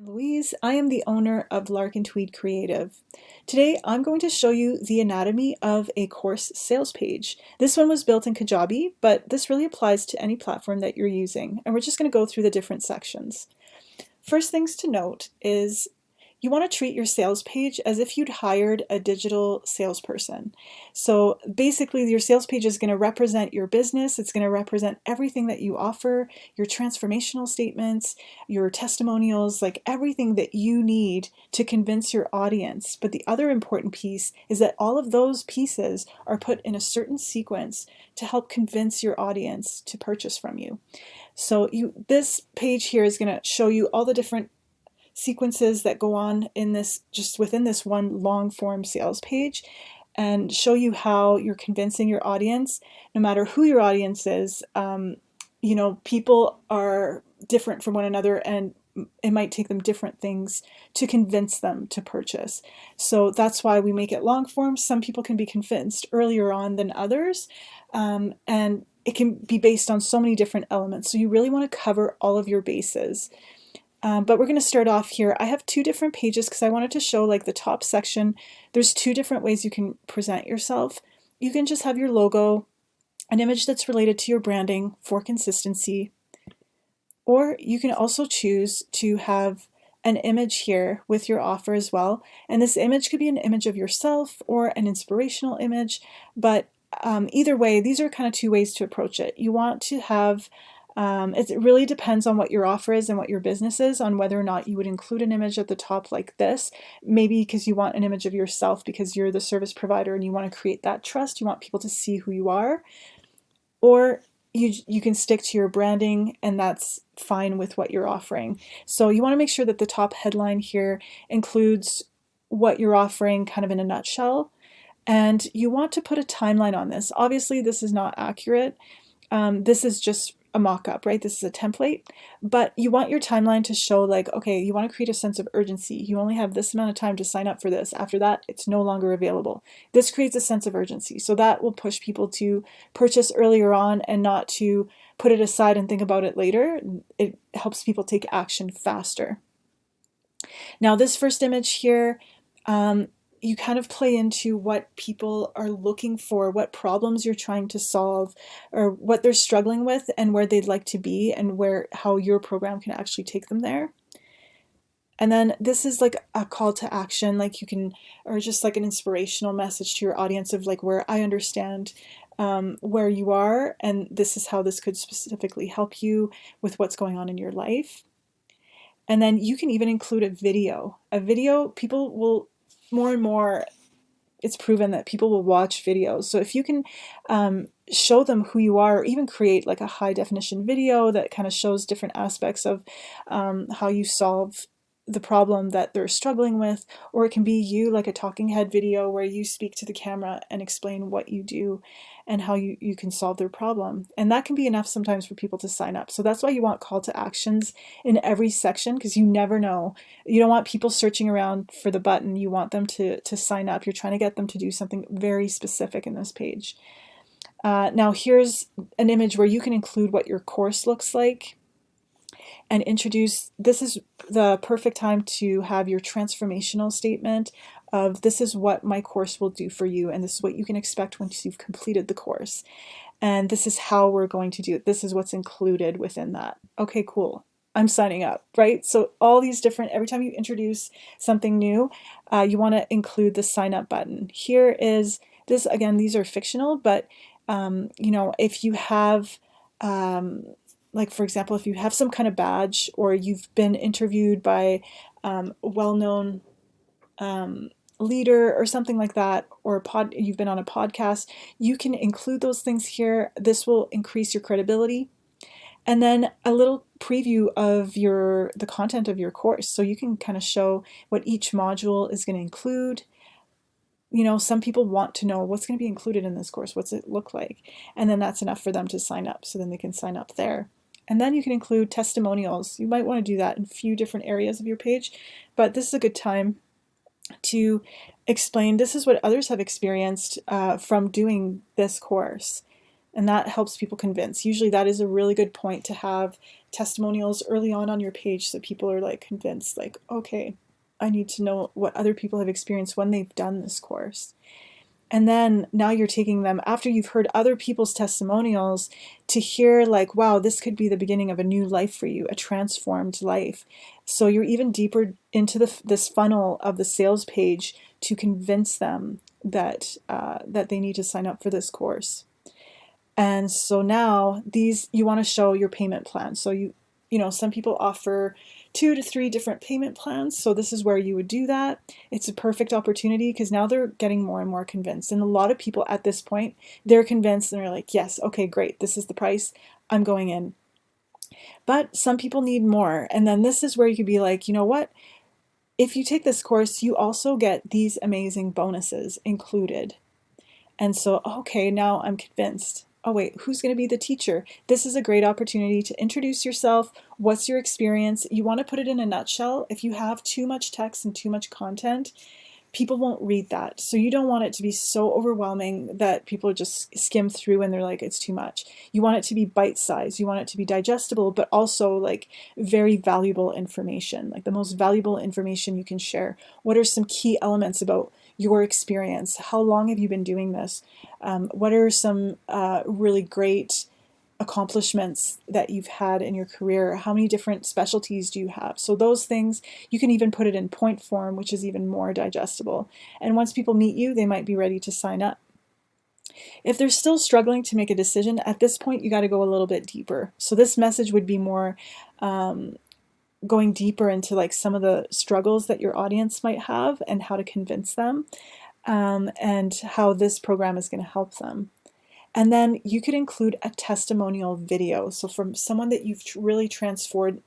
Louise, I am the owner of Lark Tweed Creative. Today I'm going to show you the anatomy of a course sales page. This one was built in Kajabi, but this really applies to any platform that you're using, and we're just going to go through the different sections. First things to note is you want to treat your sales page as if you'd hired a digital salesperson. So basically your sales page is going to represent your business. It's going to represent everything that you offer, your transformational statements, your testimonials, like everything that you need to convince your audience. But the other important piece is that all of those pieces are put in a certain sequence to help convince your audience to purchase from you. So this page here is going to show you all the different sequences that go on in this, just within this one long form sales page, and show you how you're convincing your audience, no matter who your audience is. People are different from one another, and it might take them different things to convince them to purchase. So that's why we make it long form. Some people can be convinced earlier on than others, and it can be based on so many different elements. So you really want to cover all of your bases. But we're going to start off here. I have two different pages because I wanted to show like the top section. There's two different ways you can present yourself. You can just have your logo, an image that's related to your branding for consistency, or you can also choose to have an image here with your offer as well. And this image could be an image of yourself or an inspirational image, but either way, these are kind of two ways to approach it. You want to have it really depends on what your offer is and what your business is, on whether or not you would include an image at the top like this. Maybe because you want an image of yourself because you're the service provider and you want to create that trust. You want people to see who you are. Or you can stick to your branding, and that's fine with what you're offering. So you want to make sure that the top headline here includes what you're offering kind of in a nutshell. And you want to put a timeline on this. Obviously, this is not accurate. This is just a mock-up, right? This is a template, but you want your timeline to show like, okay, you want to create a sense of urgency. You only have this amount of time to sign up for this. After that, it's no longer available. This creates a sense of urgency. So that will push people to purchase earlier on and not to put it aside and think about it later. It helps people take action faster. Now this first image here, you kind of play into what people are looking for, what problems you're trying to solve, or what they're struggling with and where they'd like to be, and how your program can actually take them there. And then this is like a call to action, like you can, or just like an inspirational message to your audience of like, where I understand where you are, and this is how this could specifically help you with what's going on in your life. And then you can even include a video. People will more and more, it's proven that people will watch videos. So if you can show them who you are, or even create like a high definition video that kind of shows different aspects of how you solve the problem that they're struggling with, or it can be you, like a talking head video where you speak to the camera and explain what you do and how you can solve their problem. And that can be enough sometimes for people to sign up. So that's why you want call to actions in every section, because you never know. You don't want people searching around for the button. You want them to sign up. You're trying to get them to do something very specific in this page. Now here's an image where you can include what your course looks like and introduce, this is the perfect time to have your transformational statement of this is what my course will do for you, and this is what you can expect once you've completed the course. And this is how we're going to do it. This is what's included within that. Okay, cool. I'm signing up, right? So all these different, every time you introduce something new, you want to include the sign up button. Here is this, again, these are fictional, but if you have, like for example, if you have some kind of badge, or you've been interviewed by a well-known leader or something like that, or you've been on a podcast, you can include those things here. This will increase your credibility. And then a little preview of the content of your course. So you can kind of show what each module is going to include. Some people want to know what's going to be included in this course. What's it look like? And then that's enough for them to sign up. So then they can sign up there. And then you can include testimonials. You might want to do that in a few different areas of your page, but this is a good time to explain this is what others have experienced from doing this course. And that helps people convince. Usually that is a really good point to have testimonials early on your page so people are like convinced, like, okay, I need to know what other people have experienced when they've done this course. And then now you're taking them, after you've heard other people's testimonials, to hear like, wow, this could be the beginning of a new life for you, a transformed life. So you're even deeper into this funnel of the sales page to convince them that that they need to sign up for this course. And so now you want to show your payment plan. So you know, some people offer 2 to 3 different payment plans. So this is where you would do that. It's a perfect opportunity because now they're getting more and more convinced. And a lot of people at this point, they're convinced and they're like, yes, okay, great. This is the price. I'm going in. But some people need more. And then this is where you could be like, you know what? If you take this course, you also get these amazing bonuses included. And so, okay, now I'm convinced. Oh wait, who's going to be the teacher? This is a great opportunity to introduce yourself. What's your experience? You want to put it in a nutshell. If you have too much text and too much content, people won't read that. So you don't want it to be so overwhelming that people just skim through and they're like, it's too much. You want it to be bite-sized. You want it to be digestible, but also like very valuable information, like the most valuable information you can share. What are some key elements about your experience? How long have you been doing this? What are some really great accomplishments that you've had in your career? How many different specialties do you have? So those things, you can even put it in point form, which is even more digestible. And once people meet you, they might be ready to sign up. If they're still struggling to make a decision, at this point, you got to go a little bit deeper. So this message would be more going deeper into like some of the struggles that your audience might have and how to convince them, and how this program is going to help them. And then you could include a testimonial video. So from someone that you've really transformed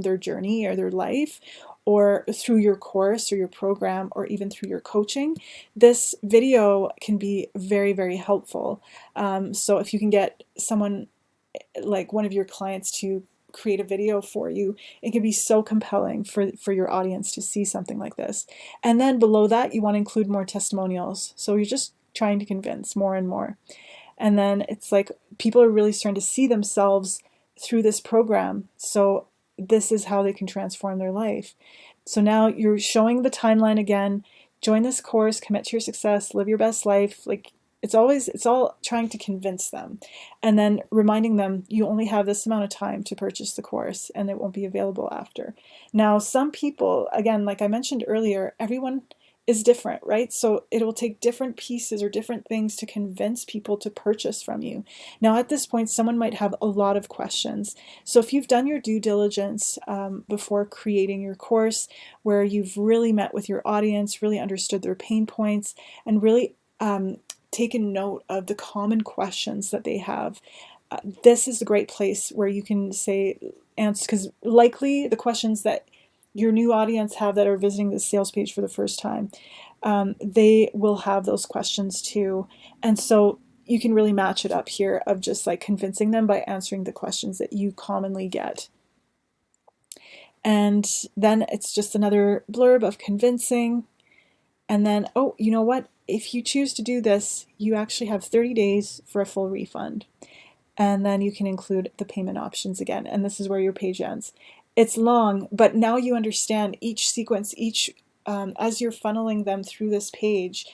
their journey or their life, or through your course or your program, or even through your coaching, this video can be very, very helpful. So if you can get someone like one of your clients to create a video for you, it can be so compelling for your audience to see something like this. And then below that, you want to include more testimonials. So you're just trying to convince more and more. And then it's like people are really starting to see themselves through this program. So this is how they can transform their life. So now you're showing the timeline again. Join this course, commit to your success, live your best life. Like it's all trying to convince them. And then reminding them you only have this amount of time to purchase the course and it won't be available after. Now, some people, again, like I mentioned earlier, everyone is different, right? So it will take different pieces or different things to convince people to purchase from you. Now, at this point, someone might have a lot of questions. So if you've done your due diligence before creating your course, where you've really met with your audience, really understood their pain points, and really taken note of the common questions that they have, this is a great place where you can say, answer, because likely the questions that your new audience have that are visiting the sales page for the first time, they will have those questions too. And so you can really match it up here of just like convincing them by answering the questions that you commonly get. And then it's just another blurb of convincing. And then, oh, you know what? If you choose to do this, you actually have 30 days for a full refund. And then you can include the payment options again. And this is where your page ends. It's long, but now you understand each sequence, as you're funneling them through this page,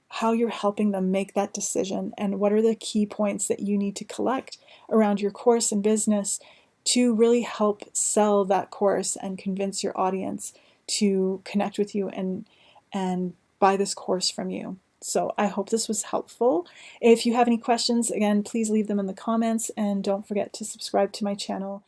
how you're helping them make that decision and what are the key points that you need to collect around your course and business to really help sell that course and convince your audience to connect with you and buy this course from you. So I hope this was helpful. If you have any questions, again, please leave them in the comments and don't forget to subscribe to my channel.